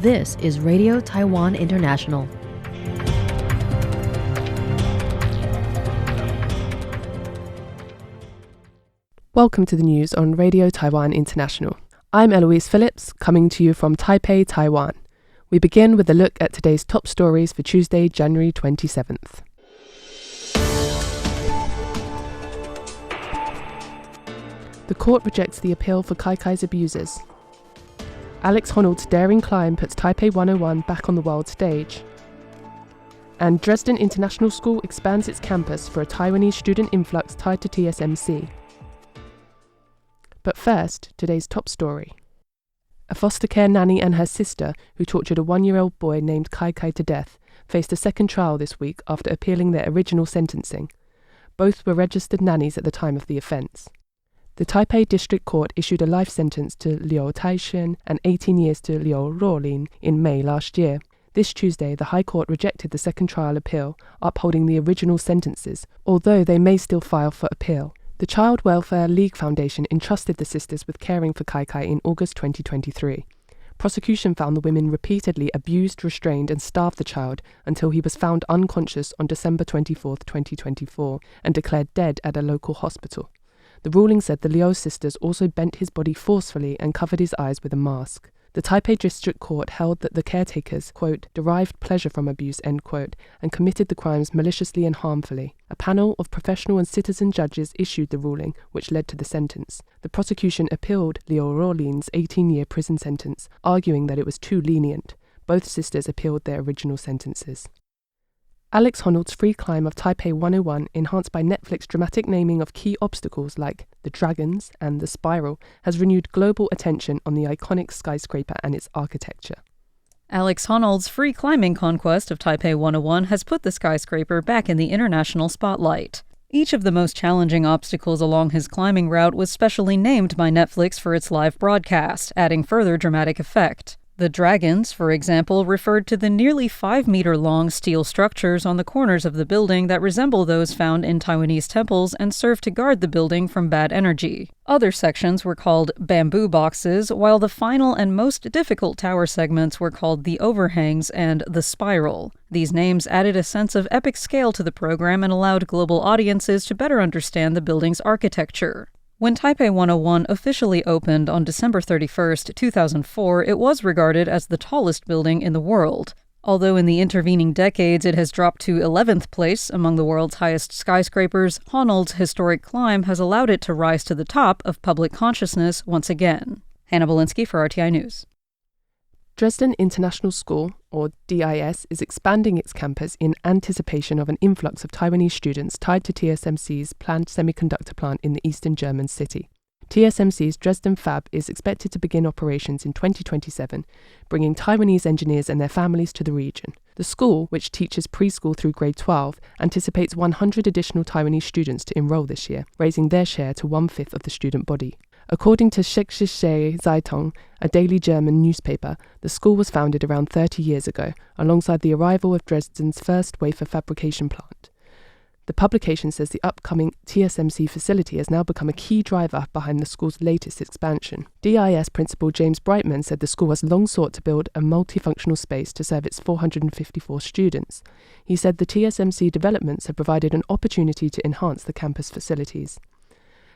This is Radio Taiwan International. Welcome to the news on Radio Taiwan International. I'm Eloise Phillips, coming to you from Taipei, Taiwan. We begin with a look at today's top stories for Tuesday, January 27th. The court rejects the appeal for Kaikai's abusers. Alex Honnold's daring climb puts Taipei 101 back on the world stage. And Dresden International School expands its campus for a Taiwanese student influx tied to TSMC. But first, today's top story. A foster care nanny and her sister, who tortured a 1-year-old boy named Kaikai to death, faced a second trial this week after appealing their original sentencing. Both were registered nannies at the time of the offence. The Taipei District Court issued a life sentence to Liu Taishen and 18 years to Liu Ruolin in May last year. This Tuesday, the High Court rejected the second trial appeal, upholding the original sentences, although they may still file for appeal. The Child Welfare League Foundation entrusted the sisters with caring for Kaikai in August 2023. Prosecution found the women repeatedly abused, restrained and starved the child until he was found unconscious on December 24, 2024, and declared dead at a local hospital. The ruling said the Liu sisters also bent his body forcefully and covered his eyes with a mask. The Taipei District Court held that the caretakers, quote, derived pleasure from abuse, end quote, and committed the crimes maliciously and harmfully. A panel of professional and citizen judges issued the ruling, which led to the sentence. The prosecution appealed Liu Ruolin's 18-year prison sentence, arguing that it was too lenient. Both sisters appealed their original sentences. Alex Honnold's free climb of Taipei 101, enhanced by Netflix's dramatic naming of key obstacles like the Dragons and the Spiral, has renewed global attention on the iconic skyscraper and its architecture. Alex Honnold's free climbing conquest of Taipei 101 has put the skyscraper back in the international spotlight. Each of the most challenging obstacles along his climbing route was specially named by Netflix for its live broadcast, adding further dramatic effect. The Dragons, for example, referred to the nearly 5-meter-long steel structures on the corners of the building that resemble those found in Taiwanese temples and serve to guard the building from bad energy. Other sections were called bamboo boxes, while the final and most difficult tower segments were called the overhangs and the spiral. These names added a sense of epic scale to the program and allowed global audiences to better understand the building's architecture. When Taipei 101 officially opened on December 31, 2004, it was regarded as the tallest building in the world. Although in the intervening decades it has dropped to 11th place among the world's highest skyscrapers, Honnold's historic climb has allowed it to rise to the top of public consciousness once again. Hannah Belinsky for RTI News. Dresden International School, or DIS, is expanding its campus in anticipation of an influx of Taiwanese students tied to TSMC's planned semiconductor plant in the eastern German city. TSMC's Dresden fab is expected to begin operations in 2027, bringing Taiwanese engineers and their families to the region. The school, which teaches preschool through grade 12, anticipates 100 additional Taiwanese students to enroll this year, raising their share to 1/5 of the student body. According to Sächsische Zeitung, a daily German newspaper, the school was founded around 30 years ago, alongside the arrival of Dresden's first wafer fabrication plant. The publication says the upcoming TSMC facility has now become a key driver behind the school's latest expansion. DIS principal James Brightman said the school has long sought to build a multifunctional space to serve its 454 students. He said the TSMC developments have provided an opportunity to enhance the campus facilities.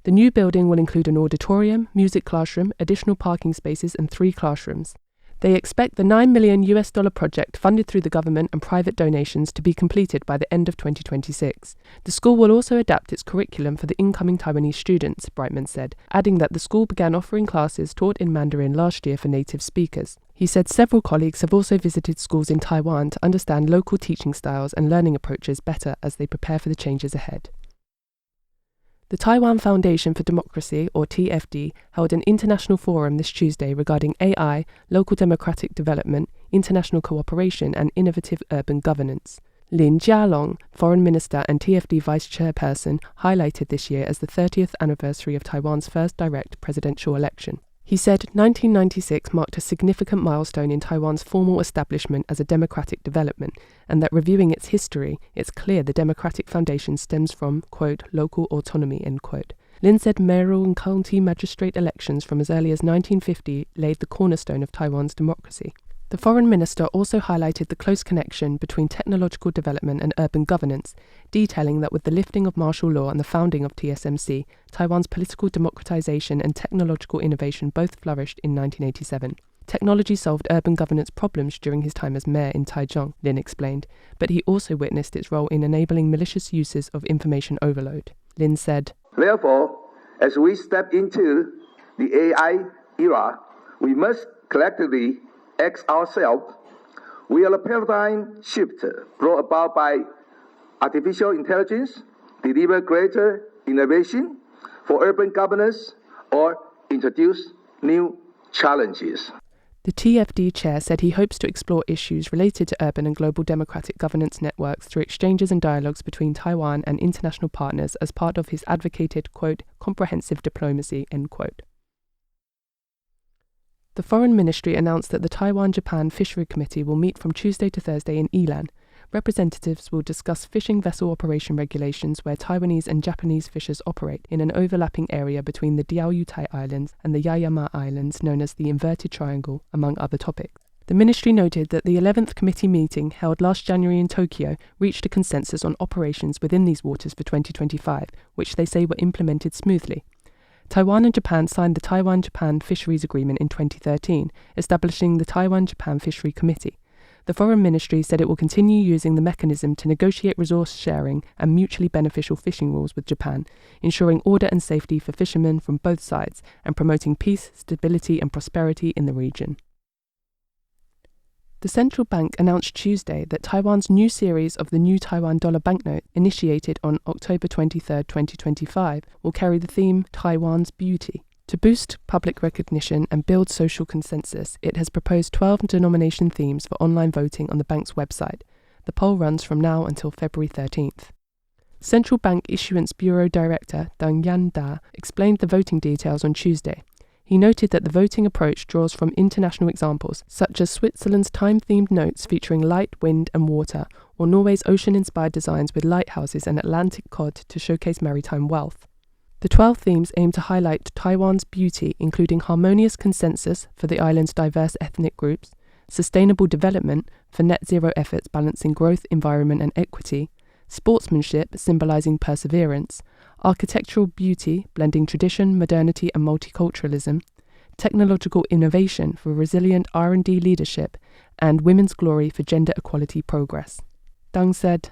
The new building will include an auditorium, music classroom, additional parking spaces and 3 classrooms. They expect the $9 million project funded through the government and private donations to be completed by the end of 2026. The school will also adapt its curriculum for the incoming Taiwanese students, Brightman said, adding that the school began offering classes taught in Mandarin last year for native speakers. He said several colleagues have also visited schools in Taiwan to understand local teaching styles and learning approaches better as they prepare for the changes ahead. The Taiwan Foundation for Democracy, or TFD, held an international forum this Tuesday regarding AI, local democratic development, international cooperation and innovative urban governance. Lin Jialong, Foreign Minister and TFD Vice Chairperson, highlighted this year as the 30th anniversary of Taiwan's first direct presidential election. He said 1996 marked a significant milestone in Taiwan's formal establishment as a democratic development, and that reviewing its history, it's clear the democratic foundation stems from, quote, local autonomy, end quote. Lin said mayoral and county magistrate elections from as early as 1950 laid the cornerstone of Taiwan's democracy. The foreign minister also highlighted the close connection between technological development and urban governance, detailing that with the lifting of martial law and the founding of TSMC, Taiwan's political democratization and technological innovation both flourished in 1987. Technology solved urban governance problems during his time as mayor in Taichung, Lin explained, but he also witnessed its role in enabling malicious uses of information overload. Lin said, "Therefore, as we step into the AI era, we must collectively ask ourselves, will a paradigm shift brought about by artificial intelligence deliver greater innovation for urban governance or introduce new challenges?" The TFD chair said he hopes to explore issues related to urban and global democratic governance networks through exchanges and dialogues between Taiwan and international partners as part of his advocated, quote, comprehensive diplomacy, end quote. The Foreign Ministry announced that the Taiwan-Japan Fishery Committee will meet from Tuesday to Thursday in Ilan. Representatives will discuss fishing vessel operation regulations where Taiwanese and Japanese fishers operate in an overlapping area between the Diaoyutai Islands and the Yaeyama Islands known as the Inverted Triangle, among other topics. The ministry noted that the 11th committee meeting held last January in Tokyo reached a consensus on operations within these waters for 2025, which they say were implemented smoothly. Taiwan and Japan signed the Taiwan-Japan Fisheries Agreement in 2013, establishing the Taiwan-Japan Fishery Committee. The Foreign Ministry said it will continue using the mechanism to negotiate resource sharing and mutually beneficial fishing rules with Japan, ensuring order and safety for fishermen from both sides and promoting peace, stability and prosperity in the region. The central bank announced Tuesday that Taiwan's new series of the new Taiwan dollar banknote, initiated on October 23, 2025, will carry the theme Taiwan's Beauty. To boost public recognition and build social consensus, it has proposed 12 denomination themes for online voting on the bank's website. The poll runs from now until February 13th. Central Bank Issuance Bureau Director Deng Yan-da explained the voting details on Tuesday. He noted that the voting approach draws from international examples, such as Switzerland's time-themed notes featuring light, wind and water, or Norway's ocean-inspired designs with lighthouses and Atlantic cod to showcase maritime wealth. The 12 themes aim to highlight Taiwan's beauty, including harmonious consensus for the island's diverse ethnic groups, sustainable development for net zero efforts balancing growth, environment and equity, sportsmanship symbolizing perseverance, architectural beauty blending tradition, modernity and multiculturalism, technological innovation for resilient R&D leadership, and women's glory for gender equality progress. Deng said,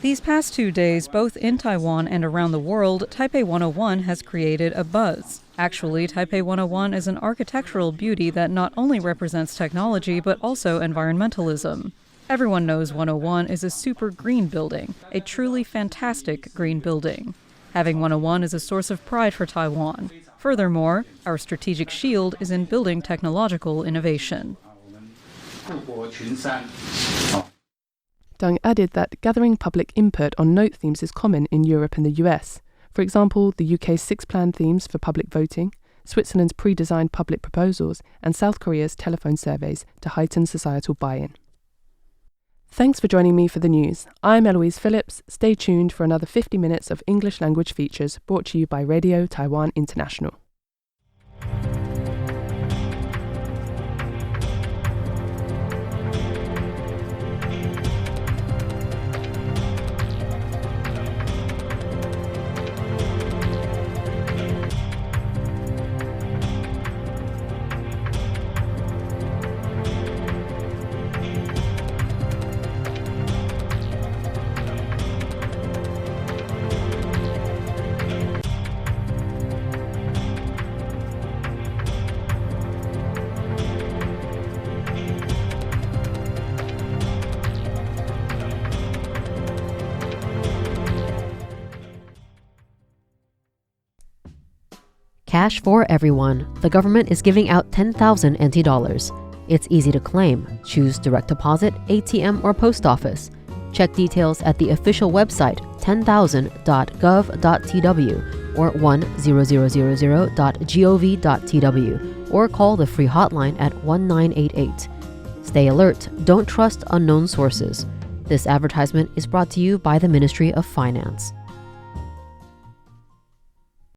These past 2 days, both in Taiwan and around the world, Taipei 101 has created a buzz. Actually, Taipei 101 is an architectural beauty that not only represents technology but also environmentalism. Everyone knows 101 is a super green building, a truly fantastic green building. Having 101 is a source of pride for Taiwan. Furthermore, our strategic shield is in building technological innovation. Deng added that gathering public input on note themes is common in Europe and the US. For example, the UK's 6 planned themes for public voting, Switzerland's pre-designed public proposals, and South Korea's telephone surveys to heighten societal buy-in. Thanks for joining me for the news. I'm Eloise Phillips. Stay tuned for another 50 minutes of English language features brought to you by Radio Taiwan International. Cash for everyone. The government is giving out 10,000 NT dollars. It's easy to claim. Choose direct deposit, ATM, or post office. Check details at the official website 10,000.gov.tw or 10000.gov.tw or call the free hotline at 1988. Stay alert. Don't trust unknown sources. This advertisement is brought to you by the Ministry of Finance.